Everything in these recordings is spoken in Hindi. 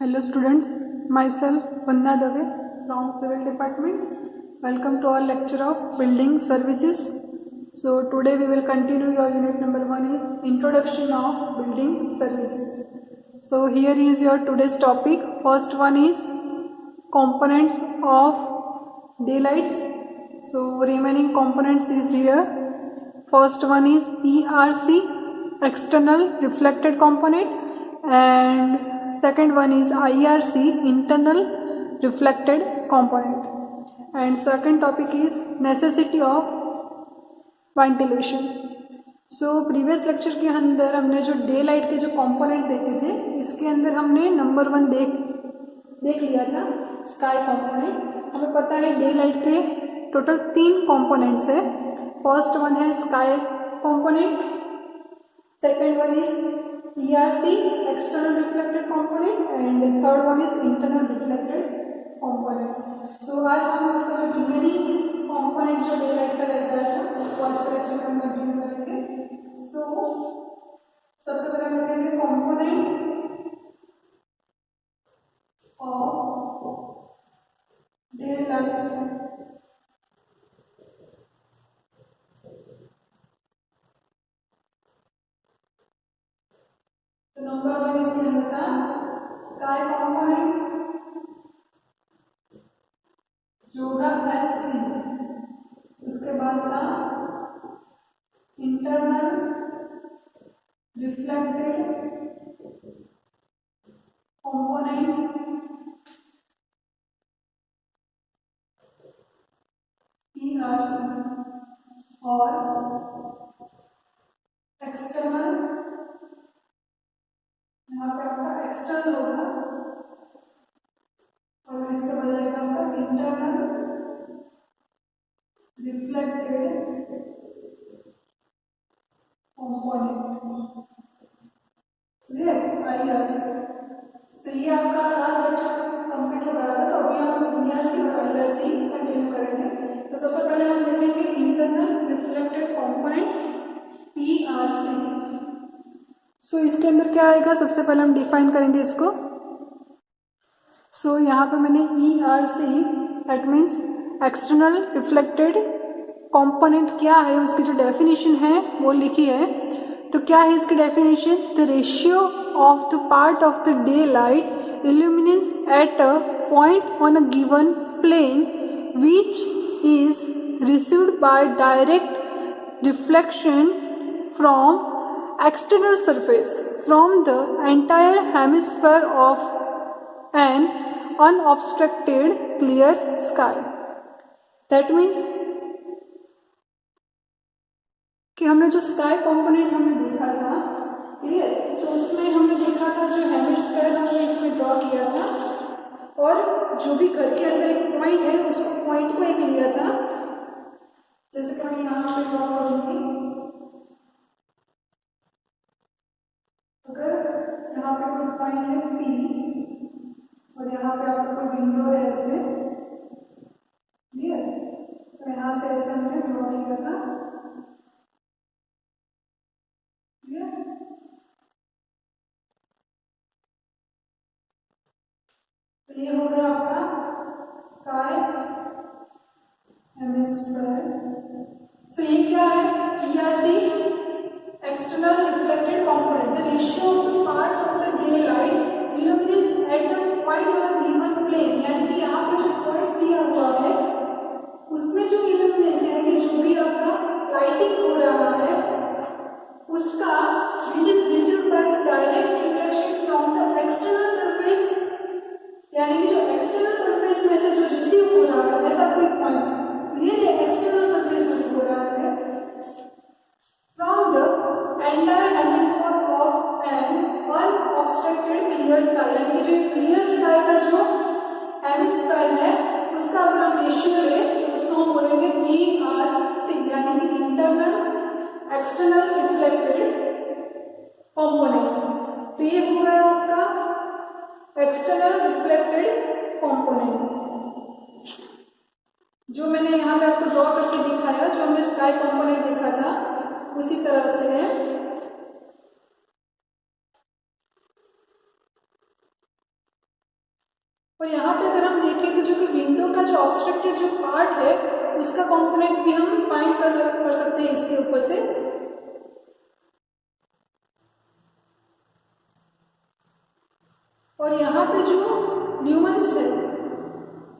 Hello students, myself Vanna Dave from Civil Department. Welcome to our lecture of Building Services. So today we will continue your unit number 1 is Introduction of Building Services. So here is your today's topic. First one is components of daylights. So remaining components is here. First one is ERC, external reflected component, and second one is IRC, internal reflected component. And second topic is necessity of ventilation. So previous lecture के अंदर हमने जो डे लाइट के जो कंपोनेंट देखे थे, इसके अंदर हमने नंबर 1 देख लिया था, स्काई कंपोनेंट. हमें पता है डे लाइट के टोटल 3 कंपोनेंट्स है. फर्स्ट वन है sky component, second one is ERC, external reflected component, and the third one is internal reflected component. So आज हम लोग का जो रिमेनिंग कंपोनेंट जो डे लाइट का रहता है वो आज के लेक्चर में हम कंटिन्यू करेंगे. सो सबसे पहले हम देखेंगे कंपोनेंट ऑफ डे लाइट. तो नंबर 1 इसके अंदर था स्काई कंपोनेंट जो होगा SC. उसके बाद था इंटरनल रिफ्लेक्टेड कंपोनेंट ERC और एक्सटर्नल, यहाँ पे आपका एक्सटर्नल होगा और इसके बजाय का आपका internal reflected component. Clear? IRC. सो ये आपका लास्ट लेक्चर कंप्लीट हो गया था. तो अभी हम ERC और IRC कंटिन्यू करेंगे. तो सबसे पहले हम देखेंगे इंटरनल रिफ्लेक्टेड कंपोनेंट ERC. सो इसके अंदर क्या आएगा, सबसे पहले हम डिफाइन करेंगे इसको. सो यहाँ पे मैंने ERC that means external reflected component क्या है उसकी जो डेफिनेशन है वो लिखी है. तो क्या है इसकी definition? The ratio of the part of the daylight illuminance at a point on a given plane which is received by direct reflection from external surface from the entire hemisphere of an unobstructed clear sky. That means कि हमने जो स्काई कंपोनेंट हमने देखा था, क्लियर, तो उसमें हमने देखा था जो हेमिस्फीयर हमने इसमें ड्रॉ किया था और जो भी घर के अंदर एक पॉइंट है उसको पॉइंट को एक लिया था. जैसे कि मैं यहाँ पे ड्रॉ करूंगी, यहाँ पे कोई पॉइंट है P और यहाँ पे आपका कोई विंडो है ऐसे, क्लियर. तो यहाँ से ऐसे हमने ड्रॉ किया था, क्लियर. तो ये हो गया आपका स्काई हेमिस्फीयर. सो ये क्या है? ERC external reflected component, the ratio of the part of the daylight illuminance at the point on a given plane. यानी कि यहाँ पे जो पॉइंट दिया हुआ है उसमें जो इल्यूमिनेस है कि जो भी आपका लाइटिंग हो रहा है उसका विच is received by the direct reflection from the external surface. यानी कि जो एक्सटर्नल सरफेस में से जो रिसीव हो रहा है ऐसा कोई पॉइंट, ये एक्सटर्नल सरफेस में से हो रहा है from the entire hemisphere of an unobstructed clear sky. यानी कि जो क्लियर स्काई का जो हेमिस्फीयर है उसका अगर हम रेशियो लें तो उसको हम बोलेंगे ERC, यानी कि इंटरनल एक्सटर्नल रिफ्लेक्टेड कंपोनेंट. तो ये हो गया आपका एक्सटर्नल रिफ्लेक्टेड कंपोनेंट जो मैंने यहाँ पे आपको ड्रॉ करके दिखाया. जो हमने स्काई कंपोनेंट देखा था उसी तरह से है. और यहाँ पे अगर हम देखें तो जो कि विंडो का जो ऑब्स्ट्रक्टेड जो पार्ट है उसका कंपोनेंट भी हम फाइंड कर सकते हैं इसके ऊपर से। और यहाँ पे जो ल्यूमेंस है,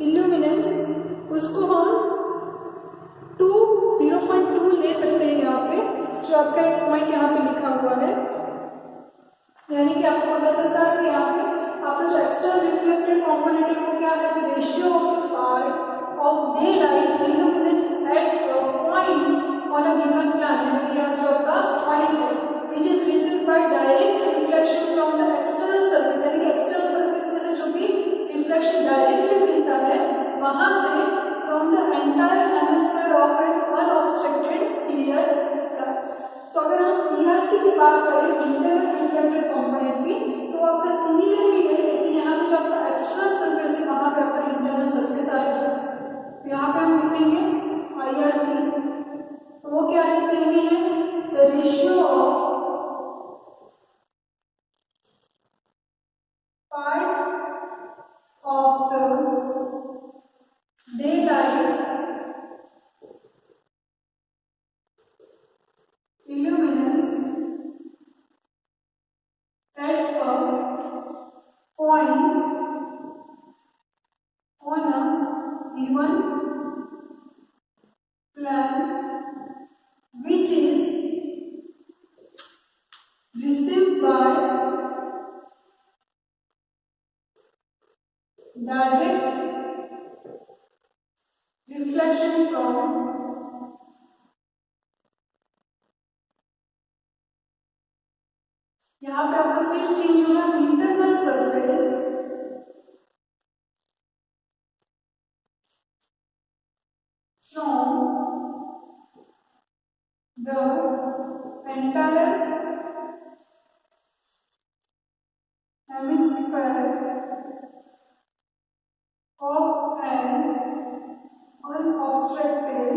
इल्यूमिनेंस, उसको हम 0.2 ले सकते हैं यहाँ पे, जो आपका एक पॉइंट यहाँ पे लिखा हुआ है। यानी कि आपको पता चलता है कि यहाँ पे आपका जो एक्सटर्नल रिफ्लेक्टेड कंपोनेंट है वो क्या है, कि ratio of the part of day light illuminance at a point on a given plan, यानी यहाँ जो आपका पॉइंट है which is received by direct reflection from the external surface, यानी कि एक्सटर्नल सरफेस में से जो भी रिफ्लेक्शन डायरेक्टली मिलता है वहां से from the entire hemisphere of an unobstructed clear sky। तो अगर हम ERC की बात करें, इंटरनल रिफ्लेक्टेड कंपोनेंट की, तो आपका सिमिलरली है, लेकिन यहाँ पे जो आपका एक्सटर्नल सरफेस है वहां पे आपका इंटरनल सरफेस आएगा। तो यहाँ पे हम लिखेंगे IRC, तो वो क्या है, सेम ही है, the ratio of part of the daylight illuminance at a point on a given plan which is received by direct reflection from यहाँ पे आपका सिर्फ चेंज होगा internal surface from the entire hemisphere of an unobstructed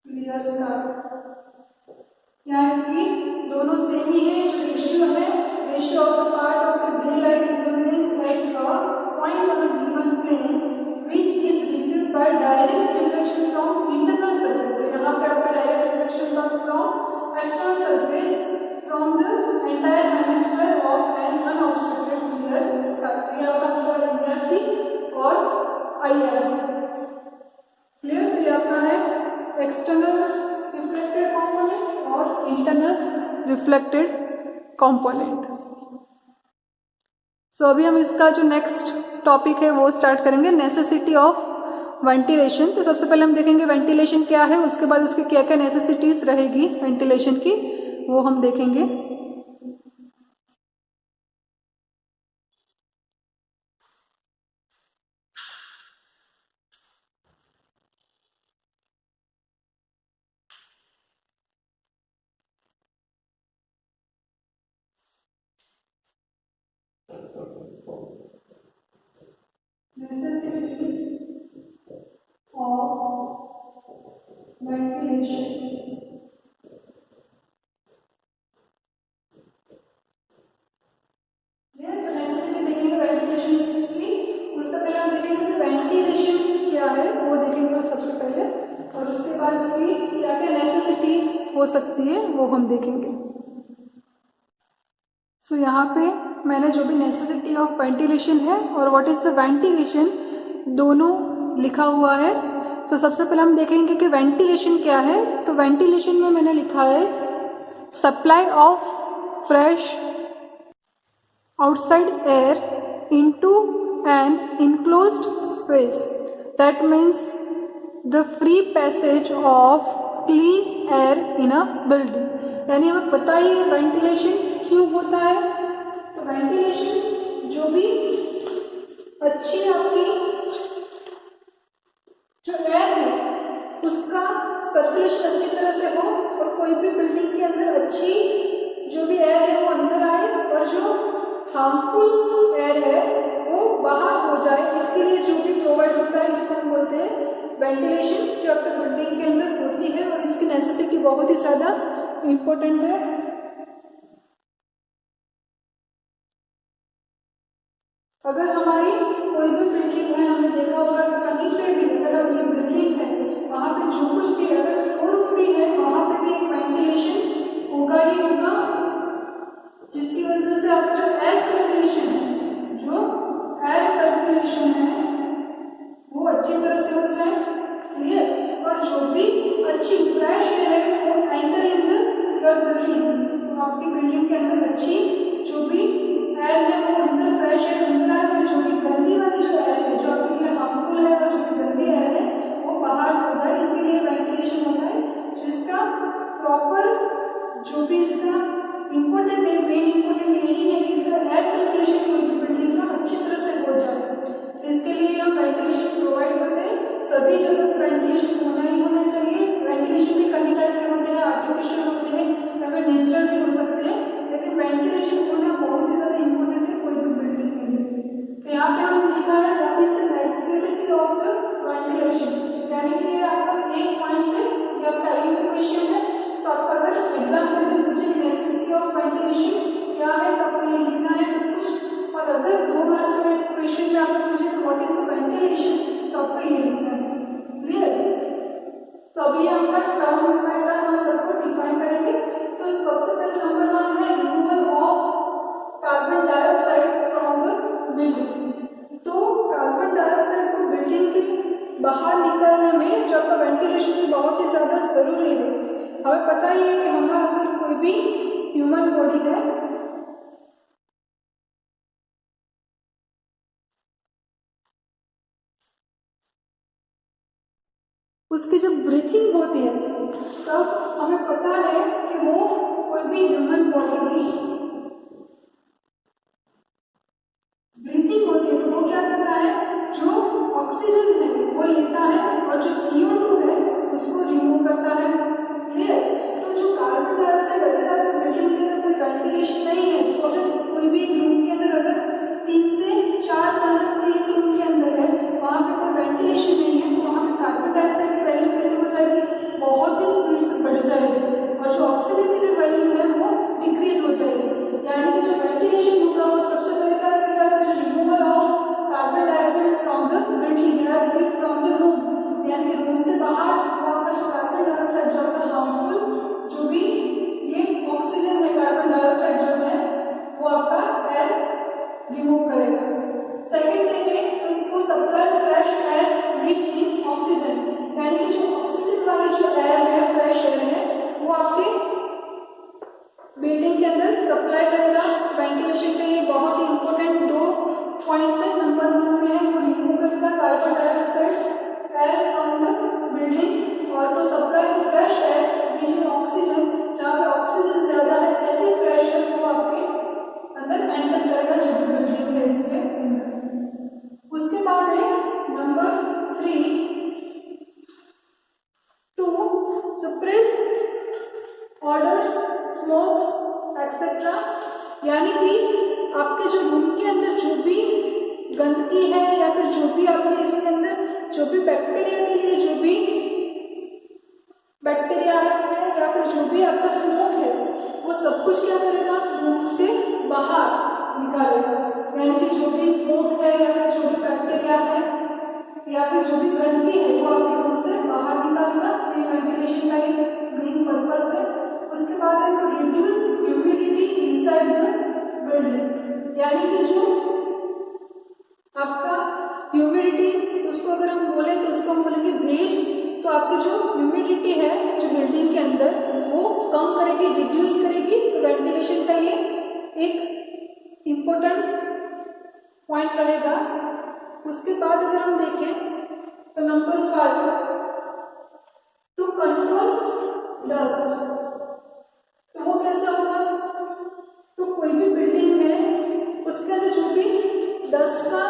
clear sky। यहाँ की दोनों सेम ही है, जो रेशियो है, ratio of the part of the daylight illuminance at a point on a given plane which is received by direct reflection from internal surface. तो यहाँ पे आपका direct reflection from external surface from the entire hemisphere of an unobstructed clear sky. तो ये आपका ERC और IRC क्लियर। तो ये आपका है एक्सटर्नल रिफ्लेक्टेड कंपोनेंट और इंटरनल रिफ्लेक्टेड कंपोनेंट। सो अभी हम इसका जो नेक्स्ट टॉपिक है वो स्टार्ट करेंगे, नेसेसिटी ऑफ वेंटिलेशन। तो सबसे पहले हम देखेंगे वेंटिलेशन क्या है, उसके बाद उसकी क्या क्या नेसेसिटीज रहेगी वेंटिलेशन की, वो हम देखेंगे। Necessity of ventilation। तो नेसेसिटी देखेंगे वेंटिलेशन की, उससे पहले हम देखेंगे कि वेंटिलेशन क्या है वो देखेंगे सबसे पहले, और उसके बाद इसकी क्या क्या नेसेसिटीज हो सकती है वो हम देखेंगे। सो यहाँ पे मैंने जो भी नेसेसिटी ऑफ वेंटिलेशन है और व्हाट इज द वेंटिलेशन दोनों लिखा हुआ है। तो सबसे पहले हम देखेंगे कि वेंटिलेशन क्या है। तो वेंटिलेशन में मैंने लिखा है supply of fresh outside air into an enclosed space, that means the free passage of clean air in a building. यानी हमें पता ही है वेंटिलेशन क्यों होता है। तो वेंटिलेशन जो भी अच्छी आपकी जो एयर है उसका सर्कुलेशन अच्छी तरह से हो और कोई भी बिल्डिंग के अंदर अच्छी जो भी एयर है वो अंदर आए और जो हार्मफुल एयर है वो बाहर हो जाए, इसके लिए जो भी प्रोवाइड होता है इसको हम बोलते हैं वेंटिलेशन, जो आपके बिल्डिंग के अंदर होती है। और इसकी नेसेसिटी बहुत ही ज़्यादा इम्पोर्टेंट है। वेंटिलेशन की बहुत ही ज़्यादा ज़रूरी है। हमें पता ही है कि हमारा अगर कोई भी ह्यूमन बॉडी है उसकी जब ब्रीथिंग होती है तब हमें पता है कि वो कोई भी ह्यूमन बॉडी की ब्रीथिंग होती है। तो वो क्या करता है, जो ऑक्सीजन है वो लेता है और जो CO2 है उसको रिमूव करता है। क्लियर? तो जो कार्बन डाइऑक्साइड, अगर आपकी बिल्डिंग के अंदर कोई वेंटिलेशन नहीं है तो अगर कोई भी रूम के अंदर अगर 3 से 4 पर्सन कोई एक रूम के अंदर है, वहाँ पे कोई वेंटिलेशन नहीं है, तो वहाँ पे कार्बन डाइऑक्साइड की वैल्यू कैसे हो जाएगी, बहुत ही स्पीड से बढ़ जाएगी और जो ऑक्सीजन की जो वैल्यू है वो डिक्रीज हो जाएगी। यानी कि जो वेंटिलेशन होगा वो सबसे पहले क्या करेगा, जो removal of carbon dioxide from the building या फ्रॉम द रूम, यानी कि रूम से बाहर वो आपका जो कार्बन डाइऑक्साइड जो आपका हार्मफुल जो भी ये ऑक्सीजन है, कार्बन डाइऑक्साइड जो है वो आपका एयर रिमूव करेगा। सेकेंड देखें तो उनको supply fresh air rich in oxygen, यानी कि जो ऑक्सीजन वाली जो एयर है, फ्रेश एयर है, वो आपके बिल्डिंग के अंदर सप्लाई करेगा। वेंटिलेशन के ये बहुत ही इंपॉर्टेंट 2 पॉइंट्स है। नंबर 1 में है वो रिमूव करेगा carbon dioxide air from the building और to supply the fresh air rich in oxygen, जहाँ पे ऑक्सीजन ज़्यादा है ऐसे फ्रेश एयर को आपके अंदर एंटर करेगा जो भी बिल्डिंग है इसके अंदर। उसके बाद है number 3 to suppress odours, smokes etcetera, यानी कि आपके जो रूम के अंदर जो भी गंदगी है या फिर जो भी आपके इसके अंदर जो भी बैक्टीरिया के लिए जो भी बैक्टीरिया है या फिर जो भी आपका स्मोक है वो सब कुछ क्या करेगा, रूम से बाहर निकालेगा। यानी कि जो भी स्मोक है या फिर जो भी बैक्टीरिया है या फिर जो भी गंदगी है वो आपके रूम से बाहर निकालेगा। तो ये वेंटिलेशन का एक मेन पर्पस है। उसके बाद है to reduce humidity inside the building, यानी कि जो आपका ह्यूमिडिटी उसको अगर हम बोले तो उसको हम बोलेंगे भेज, तो आपकी जो ह्यूमिडिटी है जो बिल्डिंग के अंदर वो कम करेगी, रिड्यूस करेगी। तो वेंटिलेशन का ये एक इम्पोर्टेंट पॉइंट रहेगा। उसके बाद अगर हम देखें तो नंबर 5 टू कंट्रोल डस्ट, तो वो कैसा होगा, तो कोई भी बिल्डिंग है उसके अंदर जो भी डस्ट का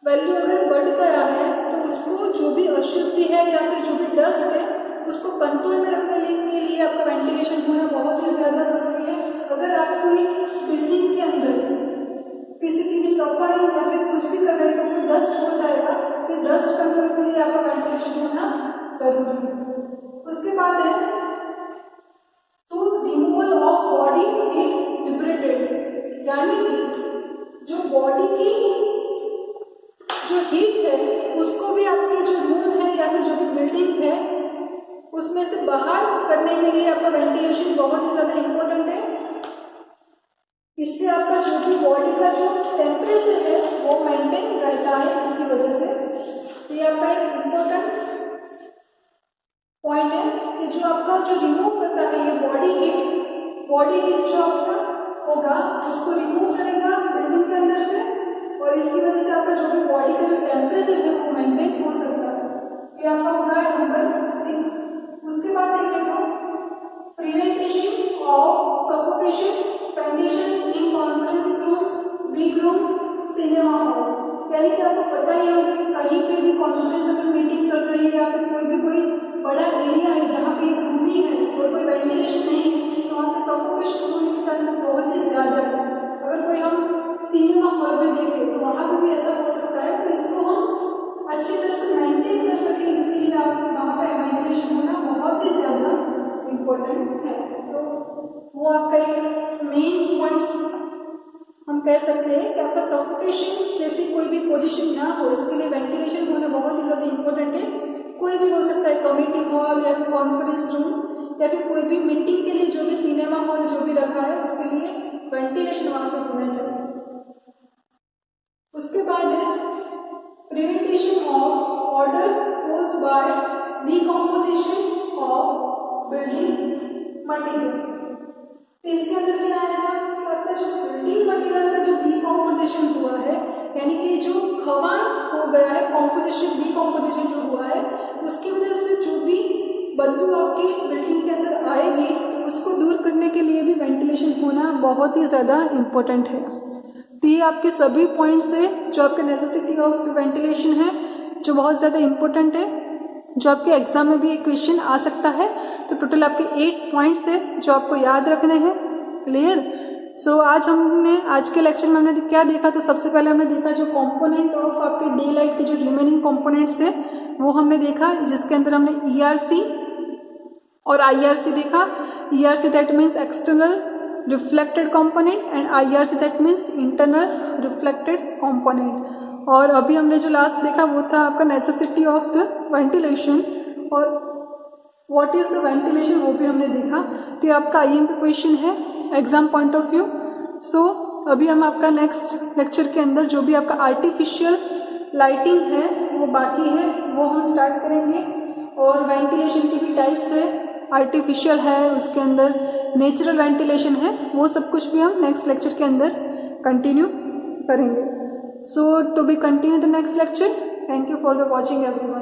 वैल्यू अगर बढ़ गया है तो उसको जो भी अशुद्धि है या फिर जो भी डस्ट है उसको कंट्रोल में रखने के लिए आपका वेंटिलेशन होना बहुत ही ज़्यादा ज़रूरी है। अगर आप कोई बिल्डिंग के अंदर किसी की भी सफाई या फिर कुछ भी कर रहे हैं तो कोई डस्ट हो जाएगा, तो डस्ट कंट्रोल के लिए आपका वेंटिलेशन होना जरूरी है। उसके बाद है to removal of body heat liberated, यानी कि जो बॉडी की जो हीट है उसको भी आपकी जो रूम है या फिर जो भी बिल्डिंग है उसमें से बाहर करने के लिए आपका वेंटिलेशन बहुत ही ज़्यादा इम्पोर्टेंट है। इससे आपका जो भी बॉडी का जो टेम्परेचर है वो मेंटेन रहता है इसकी वजह से। तो ये आपका एक इम्पोर्टेंट पॉइंट है कि जो आपका जो रिमूव करता है ये बॉडी हीट जो आपका होगा उसको रिमूव करेगा बिल्डिंग के अंदर से और इसकी वजह से आपका जो भी बॉडी का जो टेम्परेचर है वो मेंटेन हो सकता है। ये आपका होगा नंबर 6। उसके बाद देखें तो prevention of suffocation conditions in conference rooms, big rooms, cinema halls, यानी कि आपको पता ही होगा कि कहीं पे भी कॉन्फ्रेंस अगर मीटिंग चल रही है या फिर कोई बड़ा एरिया है जहाँ पे भूमि है और कोई वेंटिलेशन नहीं है तो वहाँ पे सफोकेशन होने के चांसेस बहुत ही ज़्यादा है। अगर कोई हम सिनेमा हॉल में देखें तो वहाँ पे भी ऐसा हो सकता है। तो इसको हम अच्छी तरह से मेंटेन कर सकें इसके लिए आप वहाँ पे वेंटिलेशन होना बहुत ही ज़्यादा इम्पोर्टेंट है। तो वो आपका एक मेन पॉइंट्स हम कह सकते हैं कि आपका सफोकेशन जैसी कोई भी पोजीशन ना हो इसके लिए वेंटिलेशन होना बहुत ही ज़्यादा इम्पोर्टेंट है। कोई भी हो सकता है, कम्युनिटी हॉल या फिर कॉन्फ्रेंस रूम या फिर कोई भी मीटिंग के लिए जो भी सिनेमा हॉल जो भी रखा है उसके लिए वेंटिलेशन वहाँ पे होना चाहिए। उसके बाद है preventation of odour cause by decomposition of building material. तो इसके अंदर क्या आएगा कि आपका जो बिल्डिंग मटेरियल का जो डिकम्पोजिशन हुआ है, यानी कि जो खवान हो गया है, कॉम्पोजिशन डिकम्पोजिशन जो हुआ है, उसकी वजह से जो भी बदबू आपकी बिल्डिंग के अंदर आएगी तो उसको दूर करने के लिए भी वेंटिलेशन होना बहुत ही ज़्यादा इम्पोर्टेंट है। तो ये आपके सभी पॉइंट्स है जो आपके नेसेसिटी ऑफ वेंटिलेशन है, जो बहुत ज़्यादा इम्पोर्टेंट है, जो आपके एग्जाम में भी एक क्वेश्चन आ सकता है। तो टोटल आपके 8 पॉइंट्स है जो आपको याद रखने हैं। क्लियर? सो आज के लेक्चर में हमने क्या देखा, तो सबसे पहले हमने देखा जो कंपोनेंट ऑफ आपके डे लाइट के जो रिमेनिंग कंपोनेंट्स है वो हमने देखा, जिसके अंदर हमने ERC और IRC देखा। ERC that means external reflected component and IRC that means internal reflected component. और अभी हमने जो लास्ट देखा वो था आपका नेसेसिटी ऑफ द वेंटिलेशन और व्हाट इज द वेंटिलेशन, वो भी हमने देखा। तो ये आपका IMP क्वेश्चन है एग्जाम पॉइंट ऑफ व्यू। सो अभी हम आपका नेक्स्ट लेक्चर के अंदर जो भी आपका आर्टिफिशियल लाइटिंग है वो बाकी है, वो हम स्टार्ट करेंगे। और वेंटिलेशन की भी टाइप्स है, आर्टिफिशियल है, उसके अंदर नेचुरल वेंटिलेशन है, वो सब कुछ भी हम नेक्स्ट लेक्चर के अंदर कंटिन्यू करेंगे। So to be continue the next lecture. Thank you for the watching everyone.